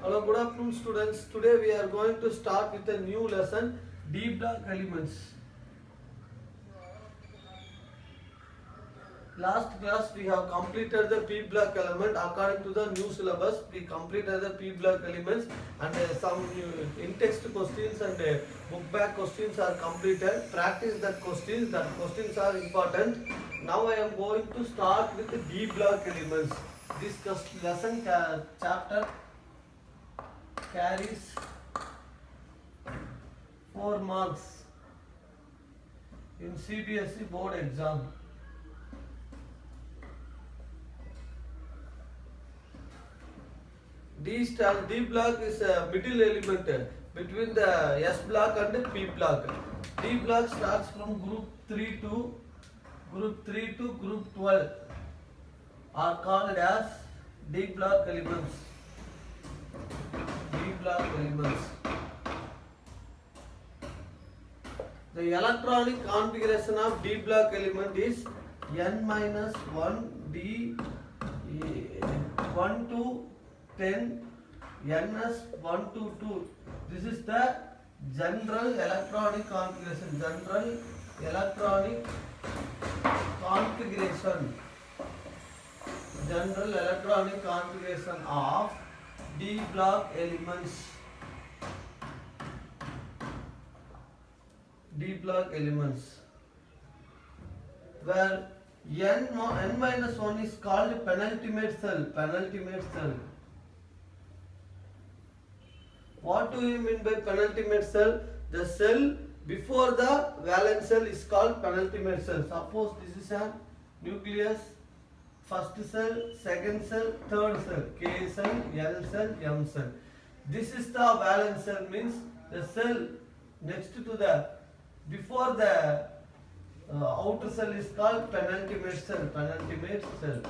Hello, good afternoon students. Today we are going to start with a new lesson, D block elements. Last class we have completed the P block element according to the new syllabus. We completed the P block elements and some in-text questions and book back questions are completed. Practice that questions. That questions are important. Now I am going to start with the D block elements. This lesson chapter carries 4 marks in CBSE board exam. D block is a middle element between the S block and the P block. D block starts from group 3 to group 12 are called as D block elements. D block elements. The electronic configuration of D block element is n minus 1 D 1 to 10 ns 1 to 2. This is the general electronic configuration. General electronic configuration. General electronic configuration of D block elements. D block elements. Where n minus 1 is called penultimate cell. Penultimate cell. What do you mean by penultimate cell? The cell before the valence cell is called penultimate cell. Suppose this is a nucleus, first cell, second cell, third cell, K cell, L cell, M cell. This is the valence cell, means the cell next to the before the outer cell is called penultimate cell. Penultimate cell.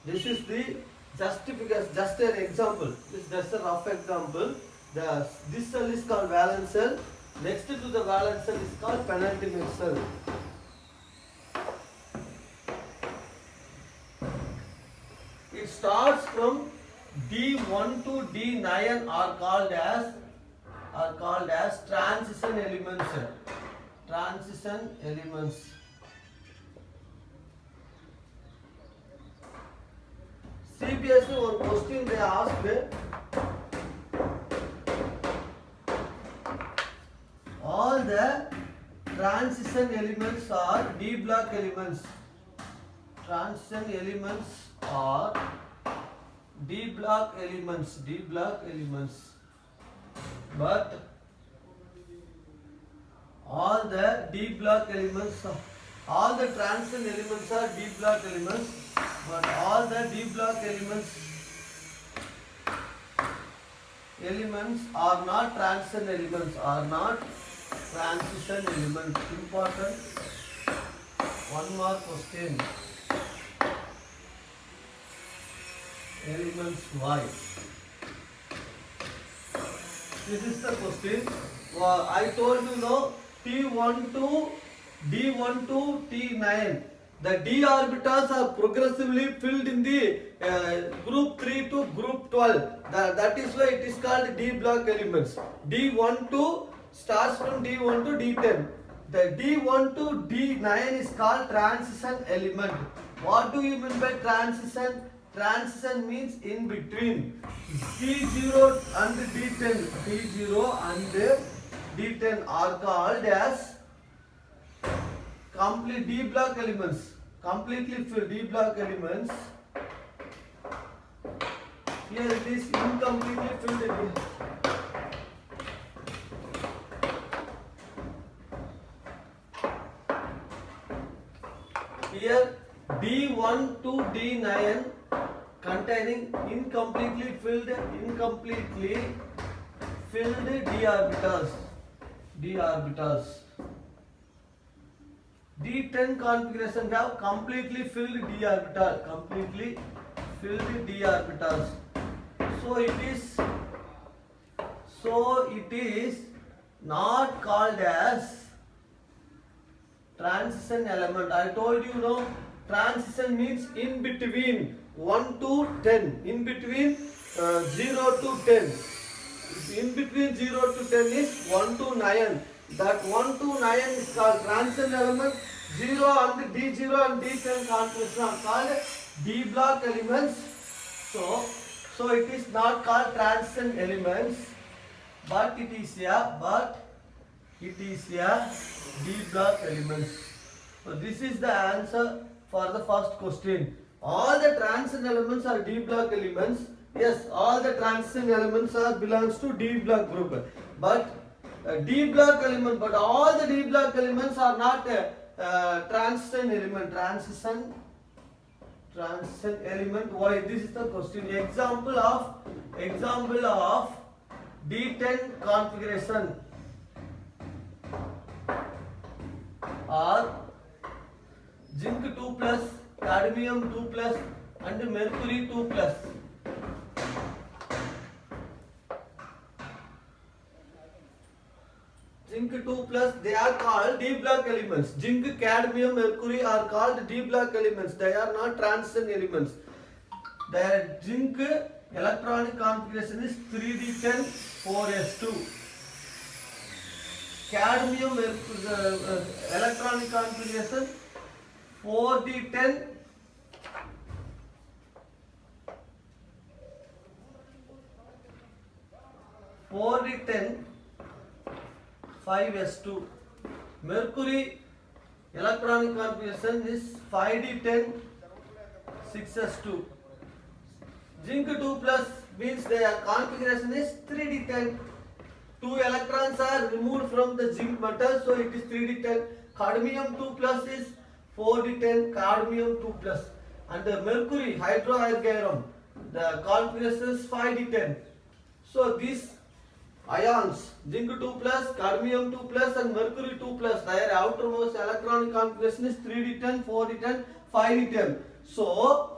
This is the justification, just an example. This is just a rough example. This cell is called valence cell. Next to the valence cell is called penultimate cell. It starts from D1 to D9 are called as transition elements. Transition elements. CBSE one question they asked, all the transition elements are D block elements. Transition elements are D block elements. D block elements. But all the D block elements, all the transition elements are D block elements, but all the D block elements are not transition elements, are not transition elements. Important one more question. Elements Y. This is the question. I told you now T1 to D1 to T9. The D orbitals are progressively filled in the group 3 to group 12. That is why it is called D block elements. D1 to starts from D1 to D10. The D1 to D9 is called transition element. What do you mean by transition? Transition means in between. D0 and D10. D0 and D10 are called as complete D block elements. Completely filled D block elements. Here it is incompletely filled again. Here D1 to D9 containing incompletely filled D orbitals. D orbitals. D10 configuration have completely filled D orbital. Completely filled D orbitals. So it is not called as transition element. I told you, no, Transition means in between 1 to 10. In between 0 to 10. In between 0 to 10 is 1 to 9. That 1 to 9 is called transition element. 0 and D0 and D10 configuration are called D block elements. So it is not called transition elements, but it is a D block elements. So this is the answer for the first question. All the transition elements are D block elements. Yes, all the transition elements are belongs to D block group. But D block element, but all the D block elements are not transition element. Transition element. Why? This is the question. Example of D10 configuration are zinc 2 plus, cadmium 2 plus and mercury 2 plus. Zinc 2 plus, they are called D block elements. Zinc, cadmium, mercury are called D block elements. They are not transition elements. Their zinc electronic configuration is 3d10 4s2. Cadmium electronic configuration 4d10 5s2. Mercury electronic configuration is 5d10 6s2. Zinc 2 plus means their configuration is 3d10. 2 electrons are removed from the zinc metal, so it is 3d10. Cadmium 2 plus is 4d10, cadmium 2 plus. And the mercury hydroargyrum, the configuration is 5d10. So these ions, zinc 2 plus, cadmium 2 plus and mercury 2 plus, their outermost electronic configuration is 3d10, 4d10, 5d10. So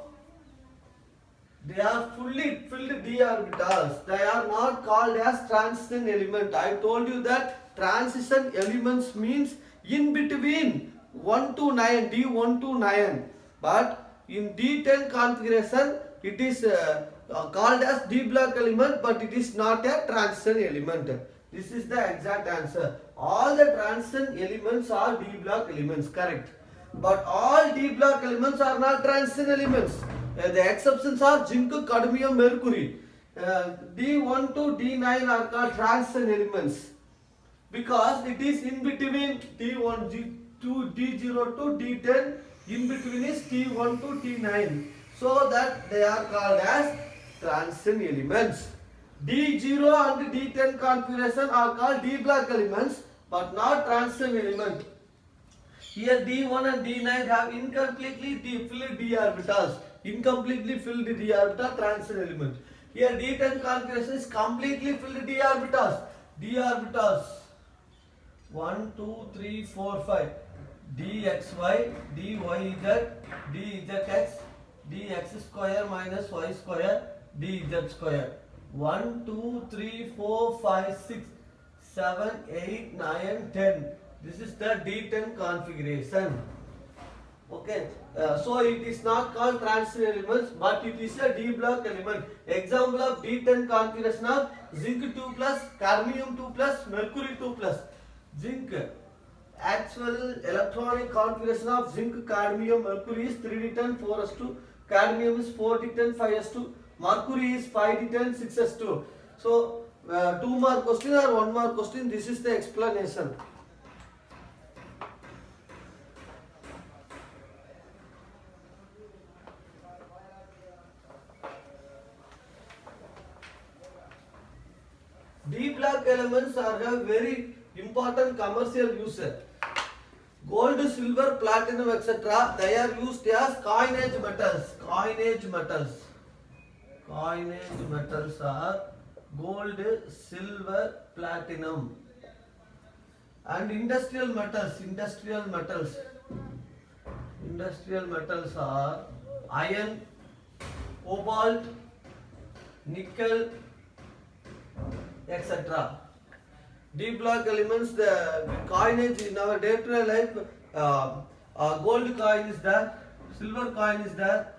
they are fully filled d orbitals. They are not called as transition element. I told you that transition elements means in between 1 to 9, D1 to 9. But in D10 configuration, it is called as D block element, but it is not a transition element. This is the exact answer. All the transition elements are D block elements, correct. But all D block elements are not transition elements. The exceptions are zinc, cadmium, mercury. D1 to D9 are called transition elements because it is in between D1 to D0 to D10. In between is T1 to T9. So that they are called as transition elements. D0 and D10 configuration are called D block elements but not transition element. Here D1 and D9 have incompletely filled d orbitals. Incompletely filled d orbital transition element. Here D10 configuration is completely filled d orbitals. D orbitals 1, 2, 3, 4, 5. dxy, dyz, dzx, dx square minus y square, dz square. 1, 2, 3, 4, 5, 6, 7, 8, 9, 10. This is the D10 configuration. Okay, so it is not called transition elements, but it is a D block element. Example of D10 configuration of zinc 2 plus, cadmium 2 plus, mercury 2 plus. Zinc, actual electronic configuration of zinc, cadmium, mercury is 3d10 4s2, cadmium is 4d10 5s2, mercury is 5d10 6s2. So 2 more question or 1 more question, this is the explanation. D block elements are a very important commercial use. Gold, silver, platinum, etc. They are used as coinage metals. Coinage metals are gold, silver, platinum. And industrial metals. Industrial metals are iron, cobalt, nickel, etc. D block elements, the coinage in our day-to-day life, gold coin is the silver coin is there.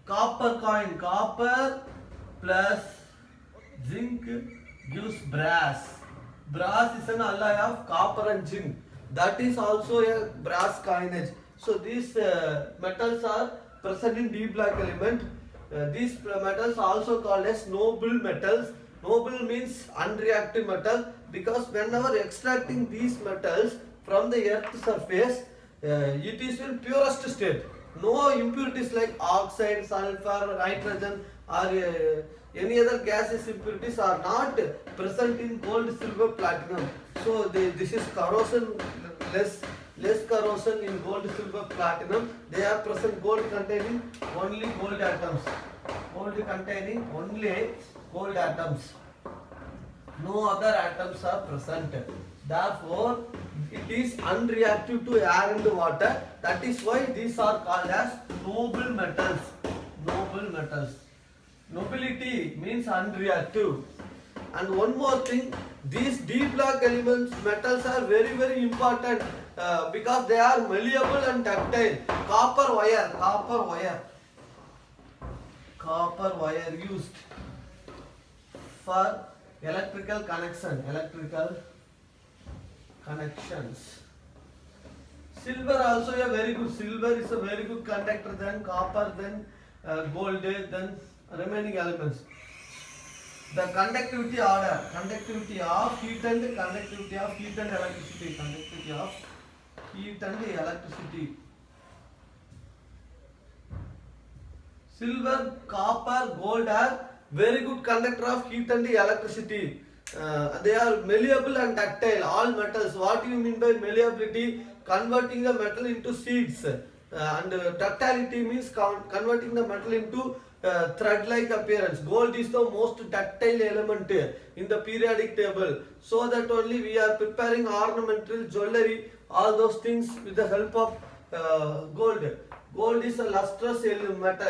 Copper coin, copper plus zinc gives brass. Brass is an alloy of copper and zinc. That is also a brass coinage. So these metals are present in D block element. These metals are also called as noble metals. Noble means unreactive metal, because whenever extracting these metals from the earth surface, it is in purest state. No impurities like oxide, sulfur, nitrogen or any other gases impurities are not present in gold, silver, platinum. So this is corrosion less corrosion in gold, silver, platinum. They are present gold containing only gold atoms. Gold containing only gold atoms. No other atoms are present. Therefore, it is unreactive to air and water. That is why these are called as noble metals. Noble metals. Nobility means unreactive. And one more thing, these D block elements metals are very very important because they are malleable and ductile. Copper wire used for electrical connections. Silver also a very good. Silver is a very good conductor than copper, then gold, then remaining elements. The conductivity order, conductivity of heat and electricity. Conductivity of heat and electricity. Silver, copper, gold are very good conductor of heat and electricity. They are malleable and ductile. All metals. What do you mean by malleability? Converting the metal into sheets. And ductility means converting the metal into thread-like appearance. Gold is the most ductile element in the periodic table. So that only we are preparing ornamental jewelry, all those things with the help of gold. Gold is a lustrous element.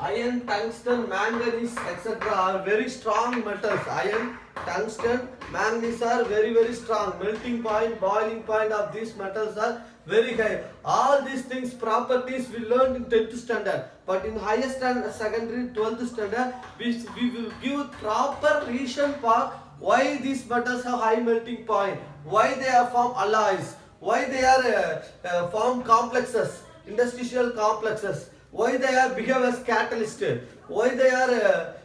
Iron, tungsten, manganese, etc. are very strong metals. Iron, tungsten, manganese are very very strong. Melting point, boiling point of these metals are very high. All these things, properties we learned in 10th standard. But in higher standard, secondary, 12th standard, we will give proper reason for why these metals have high melting point, why they are formed alloys, why they are formed complexes, interstitial complexes, why they are behave as catalyst, why they are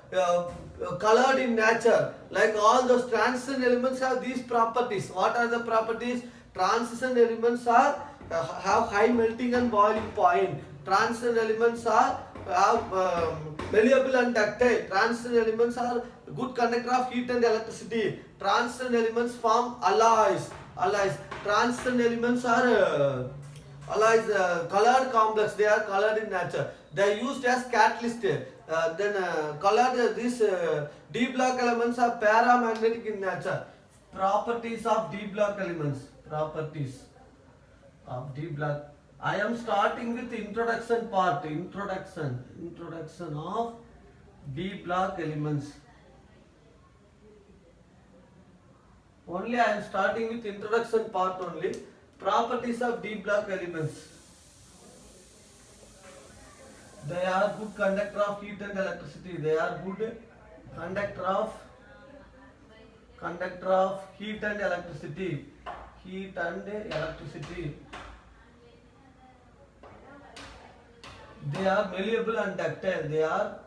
colored in nature. Like all those transition elements have these properties. What are the properties? Transition elements are have high melting and boiling point. Transition elements are have malleable and ductile. Transition elements are good conductor of heat and electricity. Transition elements form alloys. Transition elements are alloys, colored complex. They are colored in nature. They are used as catalyst. Colored these D block elements are paramagnetic in nature. Properties of D block elements. Properties of D block. I am starting with introduction part. Introduction of D block elements. Only I am starting with introduction part only. Properties of D block elements. They are good conductor of heat and electricity. They are good conductor of heat and electricity. Heat and electricity. They are malleable and ductile. They are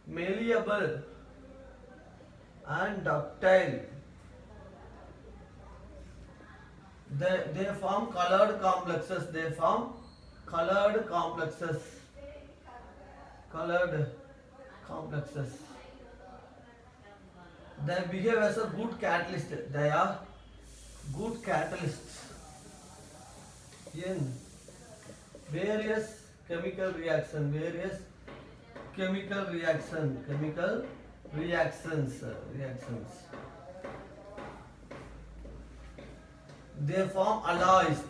malleable and ductile. They form colored complexes. They form colored complexes. They behave as a good catalyst. They are good catalysts in various chemical reactions. They form alloys.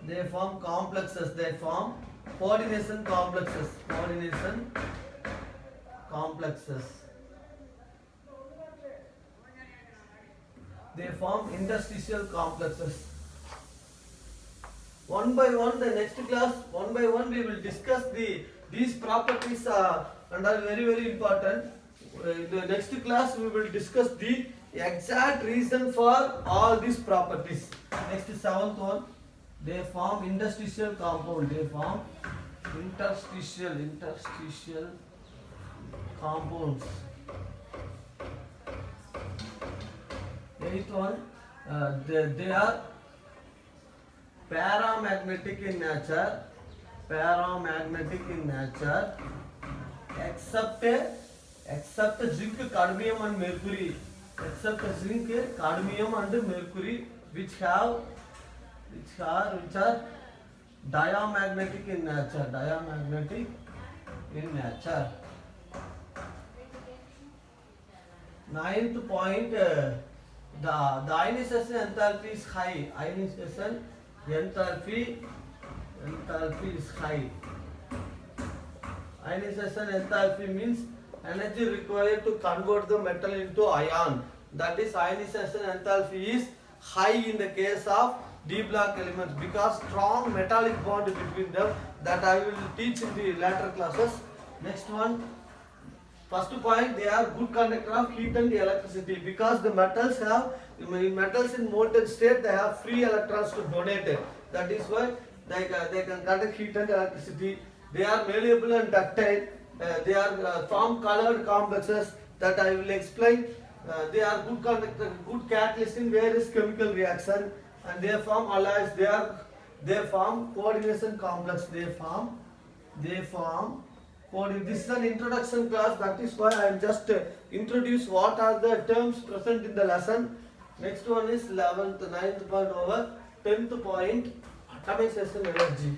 They form complexes. They form coordination complexes. they form interstitial complexes. One by one, the next class, one by one, we will discuss these properties and are very important. In the next class, we will discuss the exact reason for all these properties. Next, seventh one, they form interstitial compound. They form interstitial compounds. Eighth one, they are paramagnetic in nature, except zinc, cadmium and mercury, which are diamagnetic in nature. Ninth point, the ionization enthalpy is high. Ionization enthalpy is high. Ionization enthalpy means energy required to convert the metal into ion. That is, ionization enthalpy is high in the case of d block elements because strong metallic bond between them, that I will teach in the later classes. Next one, first point, they are good conductor of heat and electricity because the metals in molten state, they have free electrons to donate. That is why they can conduct heat and electricity. They are malleable and ductile. They are form colored complexes that I will explain. They are good conductor, good catalyst in various chemical reaction, and they form alloys. They form coordination complex. They form this is an introduction class. That is why I am just introduce what are the terms present in the lesson. Next one is 11th, 9th point over 10th point, atomization energy.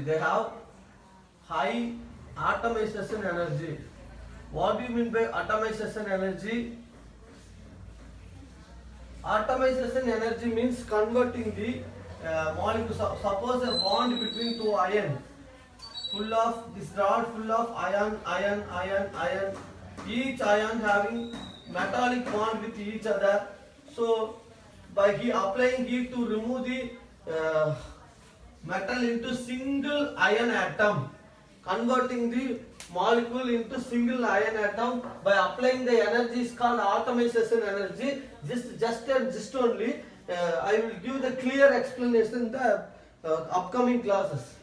They have high atomization energy. What do you mean by atomization energy? Atomization energy means converting the molecule. Suppose a bond between two ions, this rod full of ion. Each ion having metallic bond with each other. So by applying heat to remove the metal into single ion atom, converting the molecule into single ion atom by applying the energy is called atomization energy. Just only I will give the clear explanation in the upcoming classes.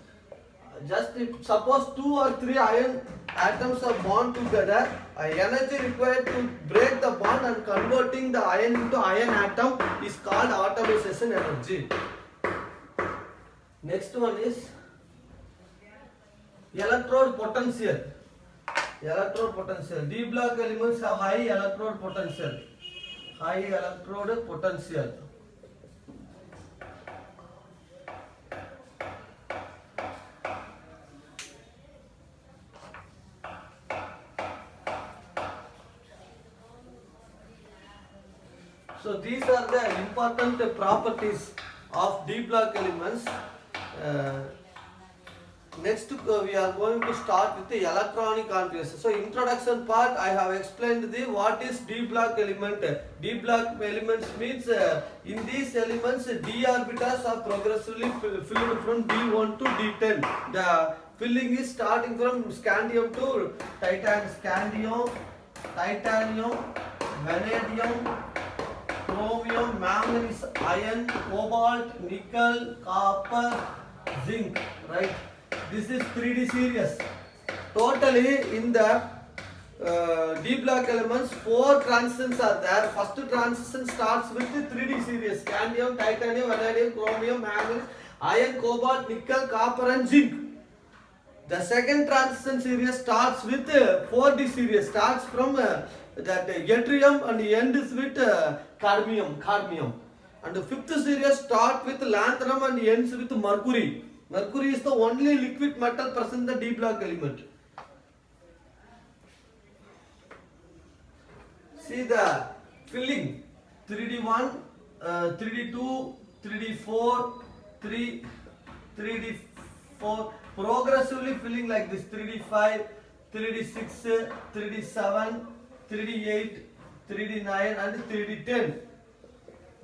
Just suppose 2 or 3 ion atoms are bound together, energy required to break the bond and converting the ion into ion atom is called atomization energy. Next one is electrode potential. D block elements have high electrode potential. So these are the important properties of D block elements. Next we are going to start with the electronic configuration. So introduction part I have explained what is D block element. D block elements means in these elements d orbitals are progressively filled from d1 to d10. The filling is starting from scandium to titanium, vanadium, chromium, manganese, iron, cobalt, nickel, copper, zinc, right? This is 3D series. Totally in the D block elements 4 transitions are there. First transition starts with the 3D series: scandium, titanium, vanadium, chromium, manganese, iron, cobalt, nickel, copper and zinc. The second transition series starts with 4D series, starts from that yttrium and ends with cadmium. And the fifth series starts with lanthanum and ends with mercury. Mercury is the only liquid metal present in the D block element. See the filling: 3D1, 3D2, 3D4, 3D4, progressively filling like this: 3D5, 3D6, 3D7, 3D8, 3d9 and 3d10.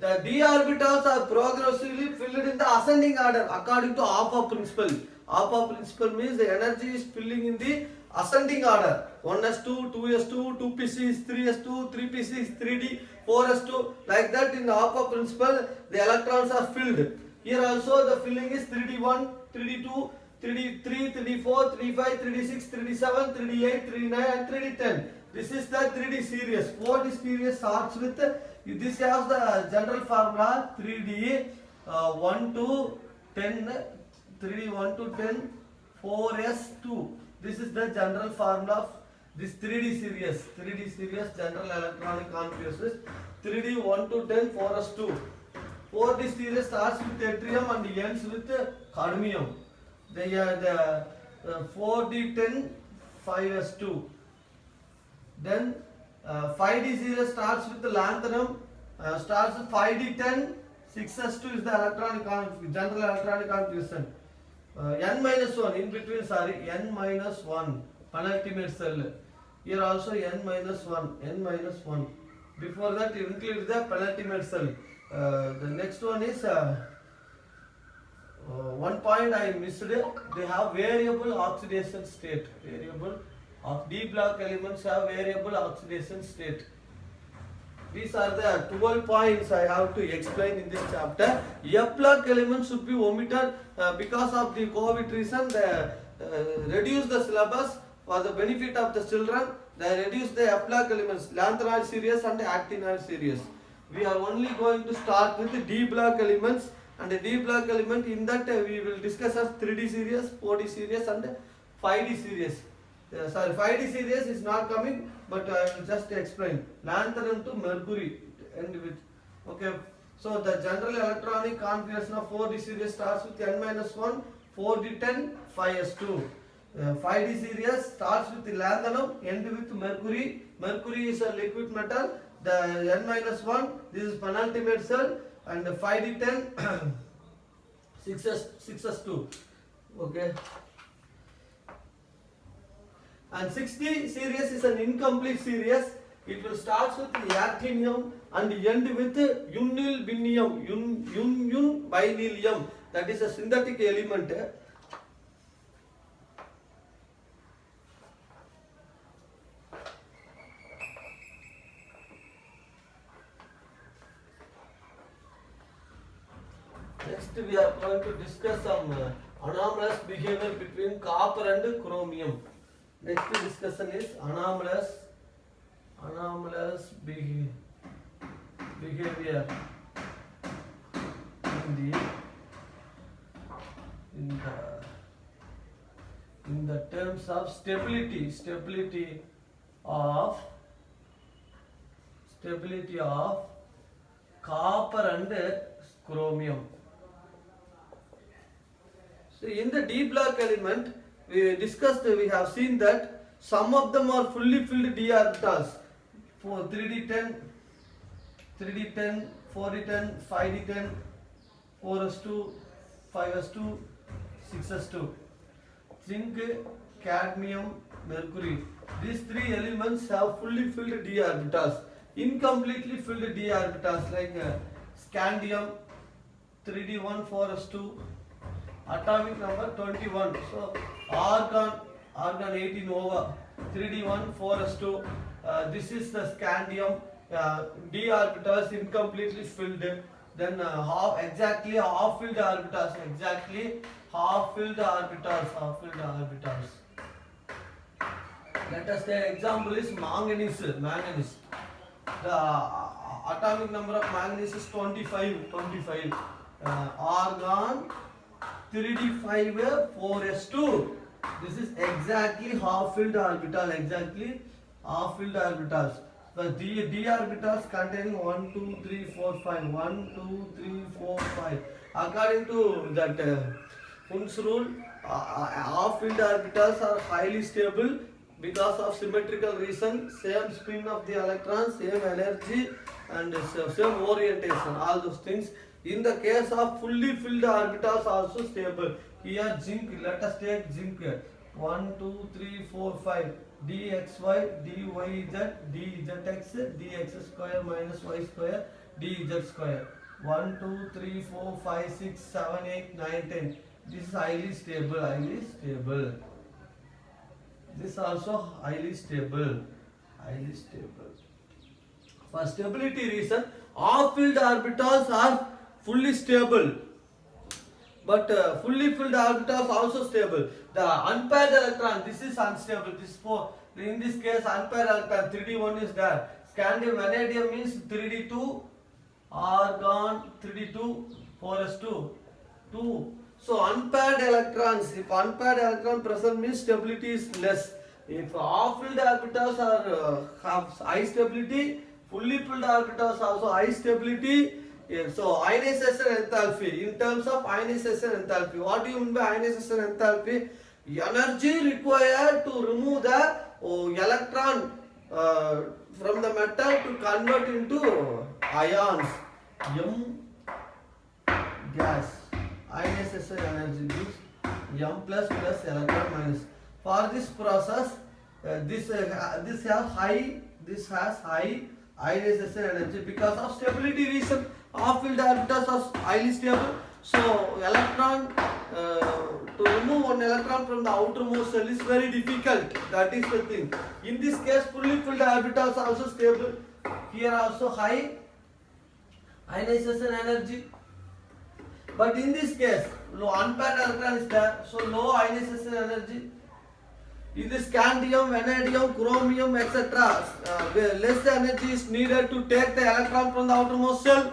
The d orbitals are progressively filled in the ascending order according to Hopper principle. Hopper principle means the energy is filling in the ascending order. 1s2, 2s2, 2p6, 3s2, 3p6, 3d, 4s2. Like that in the Hopper principle, the electrons are filled. Here also the filling is 3d1, 3d2, 3d3, 3d4, 3d5, 3d6, 3d7, 3d8, 3d9 and 3d10. This is the 3d series. 4d series starts with, this has the general formula 3d 1 to 10, 3d 1 to 10, 4s2. This is the general formula of this 3d series. 3d series general electronic configuration is 3d 1 to 10, 4s2. 4d series starts with yttrium and ends with cadmium. They are the 4d10, 5s2. Then 5d series starts with the lanthanum, starts with 5d10, 6s2 is the general electronic configuration. N minus 1 in between, n minus 1 penultimate cell. Here also n minus 1. Before that you include the penultimate cell. The next one is one point I missed. They have variable oxidation state. Variable of D block elements have variable oxidation state. These are the 12 points I have to explain in this chapter. F block elements should be omitted because of the COVID reason. They reduce the syllabus for the benefit of the children. They reduce the F block elements, lanthanoid series and actinoid series. We are only going to start with the D block elements, and the D block element, in that we will discuss as 3D series, 4D series and 5D series. 5D series is not coming, but I will just explain. Lanthanum to mercury end with. Okay. So the general electronic configuration of 4D series starts with n-1, 4d10, 5s2. 5D series starts with the lanthanum, end with mercury. Mercury is a liquid metal. The n-1, this is penultimate cell, and 5d10, 6s2. Okay. And 6D series is an incomplete series. It will start with actinium and end with unilbinium, binilium. That is a synthetic element. Next we are going to discuss some anomalous behavior between copper and chromium. Next discussion is anomalous behavior in the terms of stability of copper and chromium. So in the D block element, we have seen that some of them are fully filled d orbitals. For 3d10, 4d10, 5d10, 4s2, 5s2, 6s2. Zinc, cadmium, mercury. These three elements have fully filled d orbitals. Incompletely filled d orbitals like scandium, 3d1, 4s2. Atomic number 21. So argon 18 over 3d1, 4s2. This is the scandium. D orbitals incompletely filled. Then half filled orbitals. Half filled orbitals. Let us take example is manganese. The atomic number of manganese is 25. Argon 3d5 4s2. This is exactly half filled orbital. The d orbitals containing 1, 2, 3, 4, 5. 1, 2, 3, 4, 5. According to that Hund's rule, half filled orbitals are highly stable because of symmetrical reason. Same spin of the electrons, same energy, and same orientation. All those things. In the case of fully filled orbitals also stable. Here zinc, let us take zinc. 1, 2, 3, 4, 5. dxy dyz dzx dx square minus y square dz square. 1 2 3 4 5 6 7 8 9 10. This is highly stable, highly stable. This also highly stable, highly stable. For stability reason, all filled orbitals are fully stable, but fully filled orbitals also stable. The unpaired electron, this is unstable. This four. In this case, unpaired electron 3d1 is there. Scandium vanadium means 3d2, argon 3d2, 4s2, 2. So unpaired electrons. If unpaired electron present means stability is less. If half filled orbitals are have high stability, fully filled orbitals also high stability. Yeah, so ionization enthalpy. In terms of ionization enthalpy, what do you mean by ionization enthalpy? Energy required to remove the electron from the metal to convert into ions. M gas. Ionization energy is M plus electron minus. For this process, this has high ionization energy because of stability reason. Half filled orbitals are highly stable. So electron to remove one electron from the outermost shell is very difficult. That is the thing. In this case, fully filled orbitals are also stable. Here also high ionization energy. But in this case, low unpaired electron is there, so low ionization energy. In this scandium, vanadium, chromium, etc., less energy is needed to take the electron from the outermost shell.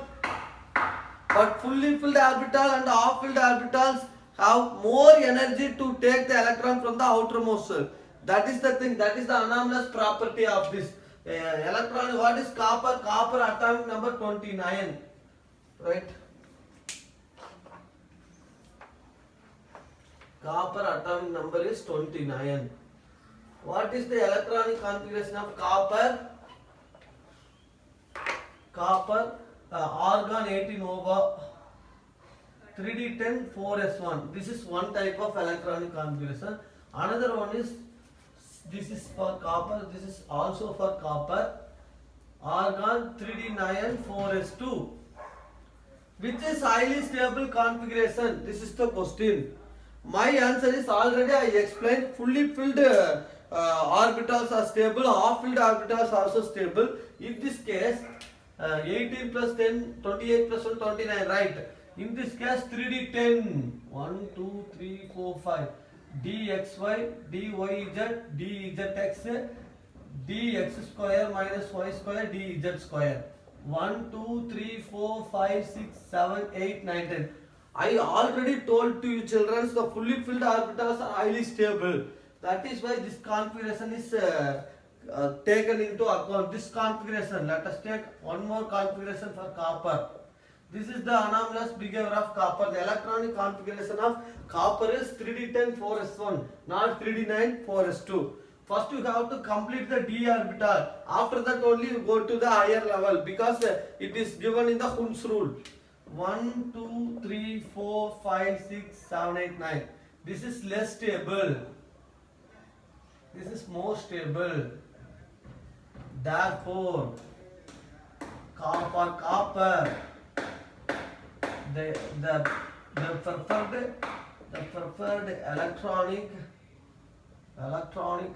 But fully filled orbital and half filled orbitals have more energy to take the electron from the outermost shell. That is the thing. That is the anomalous property of this electron. What is copper? Copper atomic number 29, right? Copper atomic number is 29. What is the electronic configuration of copper? Copper, argon 18 over 3d10 4s1. This is one type of electronic configuration. Another one is, this is for copper, this is also for copper, argon 3d9 4s2. Which is highly stable configuration? This is the question. My answer is already I explained. Fully filled orbitals are stable, half filled orbitals are also stable. In this case, 18 plus 10, 28 plus 1, 29, right? In this case, 3d10, 1, 2, 3, 4, 5, dxy, dyz, dzx, dx square minus y square, dz square. 1, 2, 3, 4, 5, 6, 7, 8, 9, 10. I already told to you children, the fully filled orbitals are highly stable. That is why this configuration is taken into account. This configuration, let us take one more configuration for copper. This is the anomalous behavior of copper. The electronic configuration of copper is 3d10 4s1, not 3d9 4s2. First you have to complete the d orbital. After that only you go to the higher level because it is given in the Hund's rule. 1, 2, 3, 4, 5, 6, 7, 8, 9. This is less stable. This is more stable. Therefore, for copper, the preferred electronic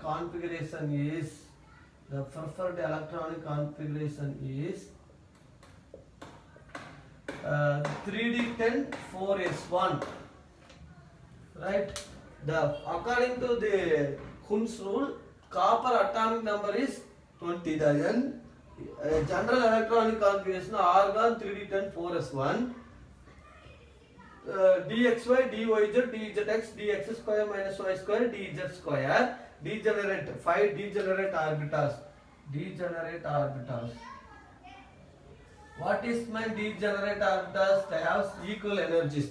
configuration is 3d10 4s1, right? According to the Hund's rule, copper atomic number is 29. General electronic configuration argon 3d10 4s1, dxy, dyz, dzx, dx square minus y square, dz square, degenerate 5 degenerate orbitals. What is my degenerate orbitals? They have equal energies,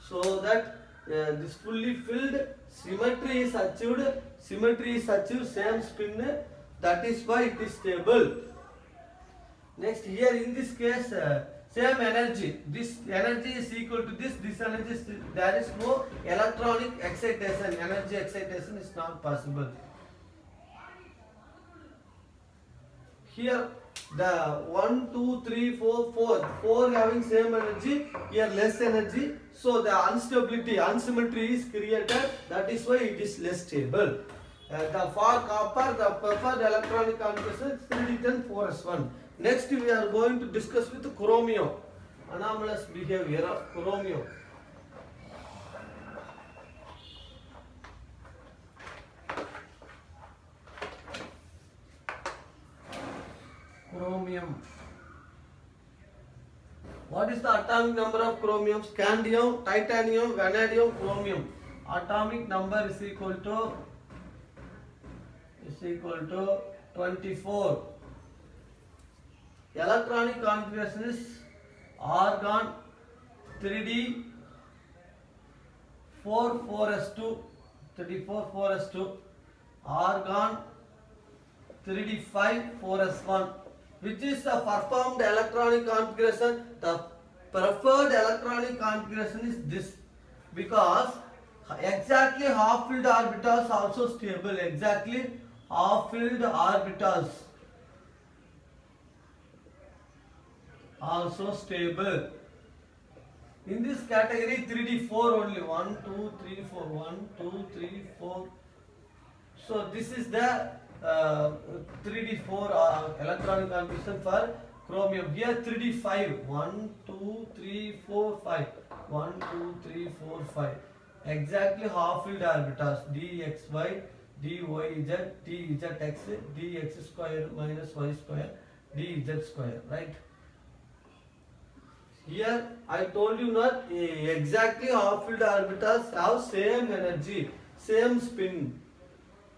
so that this fully filled symmetry is achieved, same spin. That is why it is stable. Next, here in this case, same energy. This energy is equal to this energy is, there is no electronic excitation. Energy excitation is not possible. Here the 1, 2, 3, 4, 4 having same energy, here less energy. So the instability, unsymmetry is created. That is why it is less stable. For copper, the preferred electronic configuration is 3d10 4s1. Next we are going to discuss with chromium. Anomalous behavior of chromium. Chromium. What is the atomic number of chromium? Scandium, titanium, vanadium, chromium. Atomic number is equal to 24. Electronic configuration is argon 3d 4s2, 34 4s2, argon 3d 5 4s1. Which is the performed electronic configuration? The preferred electronic configuration is this, because exactly half-filled orbitals also stable. Exactly half-filled orbitals also stable. In this category 3d4 only 1, 2, 3, 4, 1, 2, 3, 4. So this is the 3d4 electronic configuration for chromium. Here 3d5 1, 2, 3, 4, 5 1, 2, 3, 4, 5. Exactly half-filled orbitals dxy, dyz, dzx, dx square minus y square, dz square, right? Here I told you not exactly half-filled orbitals have same energy, same spin,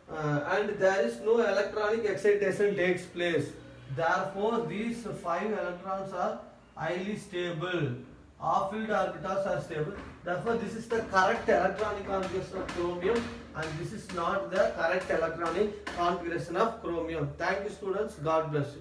and there is no electronic excitation takes place. Therefore, these 5 electrons are highly stable. Half-filled orbitals are stable. Therefore, this is the correct electronic configuration of chromium, and this is not the correct electronic configuration of chromium. Thank you, students. God bless you.